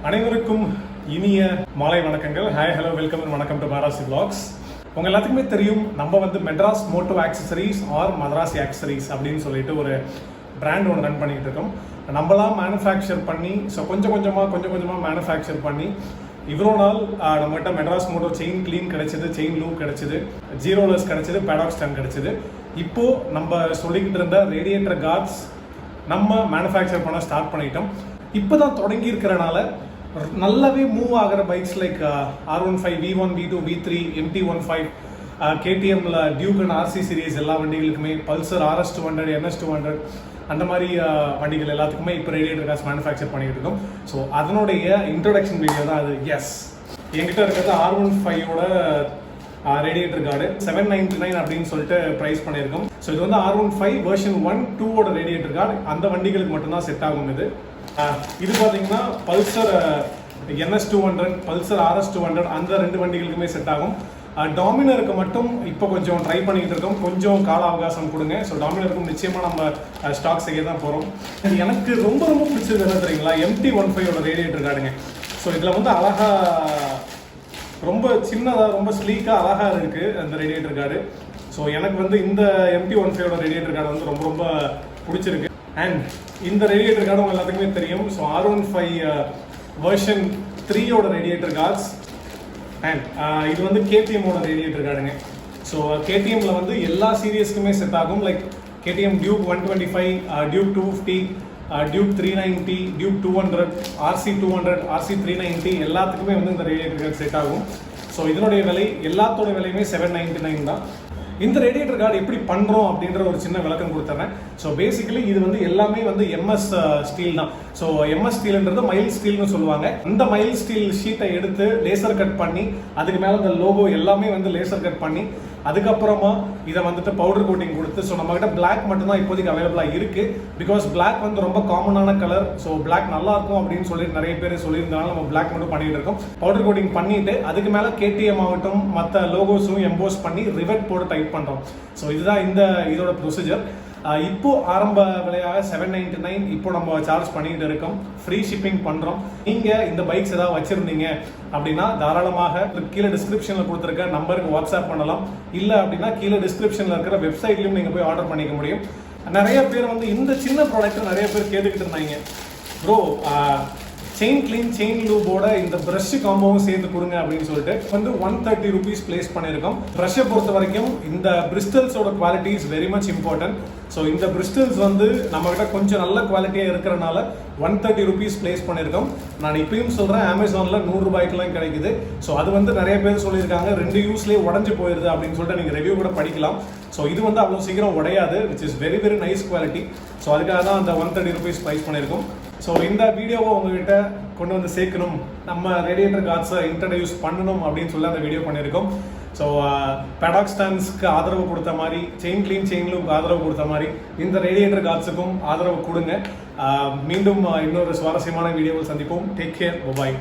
அனைவருக்கும் இனிய மாலை வணக்கங்கள். ஹாய், ஹலோ, வெல்கம் அண்ட் வணக்கம் டு Madarasi Vlogs. உங்க எல்லாத்துக்குமே தெரியும், நம்ம வந்து Madras moto accessories or Madarasi accessories அப்படின்னு சொல்லிட்டு ஒரு பிராண்ட் ஒன்று ரன் பண்ணிட்டு இருக்கோம். நம்மளாம் மேனுஃபேக்சர் பண்ணி கொஞ்சம் கொஞ்சமாக மேனுஃபேக்சர் பண்ணி இவ்வளோ நாள் நம்மகிட்ட மெட்ராஸ் மோட்டோ செயின் கிளீன் கிடைச்சது, செயின் லூப் கிடைச்சது, ஜீரோலஸ் கிடைச்சது, பேடாக் ஸ்டாண்ட் கிடைச்சது. இப்போ நம்ம சொல்லிக்கிட்டு இருந்த ரேடியேட்டர் கார்ட்ஸ் நம்ம மேனுஃபேக்சர் பண்ண ஸ்டார்ட் பண்ணிட்டோம். இப்போ தான் தொடங்கி இருக்கிறனால நல்லாவே மூவ் ஆகிற bikes like R15, V1, V2, V3, MT15, KTMல டியூக் அண்ட் RC சீரீஸ் எல்லா வண்டிகளுக்குமே, பல்சர் RS200, NS200 அந்த மாதிரி வண்டிகள் எல்லாத்துக்குமே இப்போ ரேடியேட்டர் கார்ட்ஸ் மேனுஃபேக்சர் பண்ணிட்டு இருக்கோம். ஸோ அதனுடைய இன்ட்ரோடக்ஷன் வீடியோ தான் அது. எஸ், என்கிட்ட இருக்கிறது R15ஓட ரேடியேட்டர் கார்டு 799 அப்படின்னு சொல்லிட்டு ப்ரைஸ் பண்ணியிருக்கோம். ஸோ இது வந்து R15 வெர்ஷன் 1, 2ஓட ரேடியேட்டர் கார்டு. அந்த வண்டிகளுக்கு மட்டும்தான் செட் ஆகும். இது பார்த்தீங்கன்னா பல்சர் NS200, பல்சர் RS200 அந்த ரெண்டு வண்டிகளுக்குமே செட் ஆகும். டாமினருக்கு மட்டும் இப்போ கொஞ்சம் ட்ரை பண்ணிக்கிட்டு இருக்கோம். கொஞ்சம் கால அவகாசம் கொடுங்க. ஸோ டாமினருக்கும் நிச்சயமாக நம்ம ஸ்டாக் செய்ய தான் போகிறோம். எனக்கு ரொம்ப பிடிச்சது என்ன தெரியுங்களா, MT15ஓட ரேடியேட்டர் கார்டுங்க. ஸோ இதில் வந்து அழகாக ரொம்ப சின்னதாக ரொம்ப ஸ்லீக்காக அழகாக இருக்குது அந்த ரேடியேட்டர் கார்டு. ஸோ எனக்கு வந்து இந்த MT15ஓட ரேடியேட்டர் கார்டு வந்து ரொம்ப பிடிச்சிருக்கு. அண்ட் இந்த ரேடியேட்டர் கார்டு உங்க எல்லாத்துக்குமே தெரியும். ஸோ R15 வெர்ஷன் 3ஓட ரேடியேட்டர் கார்ட்ஸ். அண்ட் இது வந்து KTMோட ரேடியேட்டர் கார்டுங்க. ஸோ KTMல வந்து எல்லா சீரியஸ்க்குமே செட் ஆகும். Like KTM Duke 125, Duke 250, Duke 390, Duke 200, RC200, RC390 எல்லாத்துக்குமே வந்து இந்த ரேடியேட்டர் கார்டு செட் ஆகும். ஸோ இதனுடைய விலை எல்லாத்தோட விலையுமே 799 தான். இந்த ரேடியேட்டர் கார்டு எப்படி பண்ணுறோம் அப்படின்ற ஒரு சின்ன விளக்கம் கொடுத்துறேன். ஸோ பேசிக்கலி இது வந்து எல்லாமே வந்து MS ஸ்டீல் தான். ஸோ MS ஸ்டீல்ன்றது மைல் ஸ்டீல்னு சொல்லுவாங்க. அந்த மைல் ஸ்டீல் ஷீட்டை எடுத்து லேசர் கட் பண்ணி அதுக்கு மேலே இந்த லோகோ எல்லாமே வந்து லேசர் கட் பண்ணி அதுக்கப்புறமா இதை வந்துட்டு பவுடர் கோட்டிங் கொடுத்து, ஸோ நம்மகிட்ட பிளாக் மட்டும்தான் இப்போதைக்கு அவைலபிளாக இருக்குது. பிகாஸ் பிளாக் வந்து ரொம்ப காமனான கலர். ஸோ பிளாக் நல்லா இருக்கும் அப்படின்னு சொல்லிட்டு நிறைய பேர் சொல்லியிருந்தாலும் நம்ம பிளாக் மட்டும் பண்ணிட்டு இருக்கோம். பவுடர் கோட்டிங் பண்ணிட்டு அதுக்கு மேலே KTM ஆகட்டும் மற்ற லோகோஸும் எம்போஸ் பண்ணி ரிவெட் போட்டு டைப் பண்ணுறோம். ஸோ இதுதான் இதோட ப்ரொசீஜர். இப்போ ஆரம்ப விலையாக 799 இப்போ நம்ம சார்ஜ் பண்ணிட்டு இருக்கோம். ஃப்ரீ ஷிப்பிங் பண்ணுறோம். நீங்கள் இந்த பைக்ஸ் ஏதாவது வச்சுருந்தீங்க அப்படின்னா தாராளமாக கீழே டிஸ்கிரிப்ஷனில் கொடுத்துருக்க நம்பருக்கு வாட்ஸ்அப் பண்ணலாம். இல்லை அப்படின்னா கீழே டிஸ்கிரிப்ஷனில் இருக்கிற வெப்சைட்லையும் நீங்கள் போய் ஆர்டர் பண்ணிக்க முடியும். நிறைய பேர் வந்து இந்த சின்ன ப்ராடக்ட் நிறைய பேர் கேட்டுக்கிட்டு இருந்தாங்க, ப்ரோ செயின் கிளீன் செயின் லூபோட இந்த ப்ரஷ் காம்போவும் சேர்த்து கொடுங்க அப்படின்னு சொல்லிட்டு வந்து 130 rupees பிளேஸ் பண்ணியிருக்கோம். ப்ரஷ்ஷை பொறுத்த வரைக்கும் இந்த பிரிஸ்டல்ஸோட quality is very much important. So இந்த பிரிஸ்டல்ஸ் வந்து நம்மகிட்ட கொஞ்சம் நல்ல குவாலிட்டியாக இருக்கிறனால 130 rupees பிளேஸ் பண்ணியிருக்கோம். நான் இப்பயும் சொல்கிறேன், அமேசானில் 100 ரூபாய்க்குலாம் கிடைக்குது. ஸோ அது வந்து நிறைய பேர் சொல்லியிருக்காங்க 2 யூஸ்லேயே உடஞ்சி போயிடுது அப்படின்னு சொல்லிட்டு நீங்கள் ரிவ்யூ கூட படிக்கலாம். ஸோ இது வந்து அவ்வளோ சீக்கிரம் உடையாது, which is very very nice quality. So அதுக்காக தான் அந்த 130 rupees ப்ரைஸ் பண்ணியிருக்கோம். ஸோ இந்த வீடியோவை உங்ககிட்ட கொண்டு வந்து சேர்க்கணும், நம்ம ரேடியேட்டர் கார்ட்ஸை இன்ட்ரடியூஸ் பண்ணணும் அப்படின்னு சொல்லி அந்த வீடியோ பண்ணியிருக்கோம். ஸோ பேடாக் ஸ்டாண்ட்ஸ்க்கு ஆதரவு கொடுத்த மாதிரி, செயின் கிளீன் செயின் லூப் ஆதரவு கொடுத்த மாதிரி இந்த ரேடியேட்டர் கார்ட்ஸுக்கும் ஆதரவு கொடுங்க. மீண்டும் இன்னொரு சுவாரஸ்யமான வீடியோவில் சந்திப்போம். டேக் கேர், பாய்.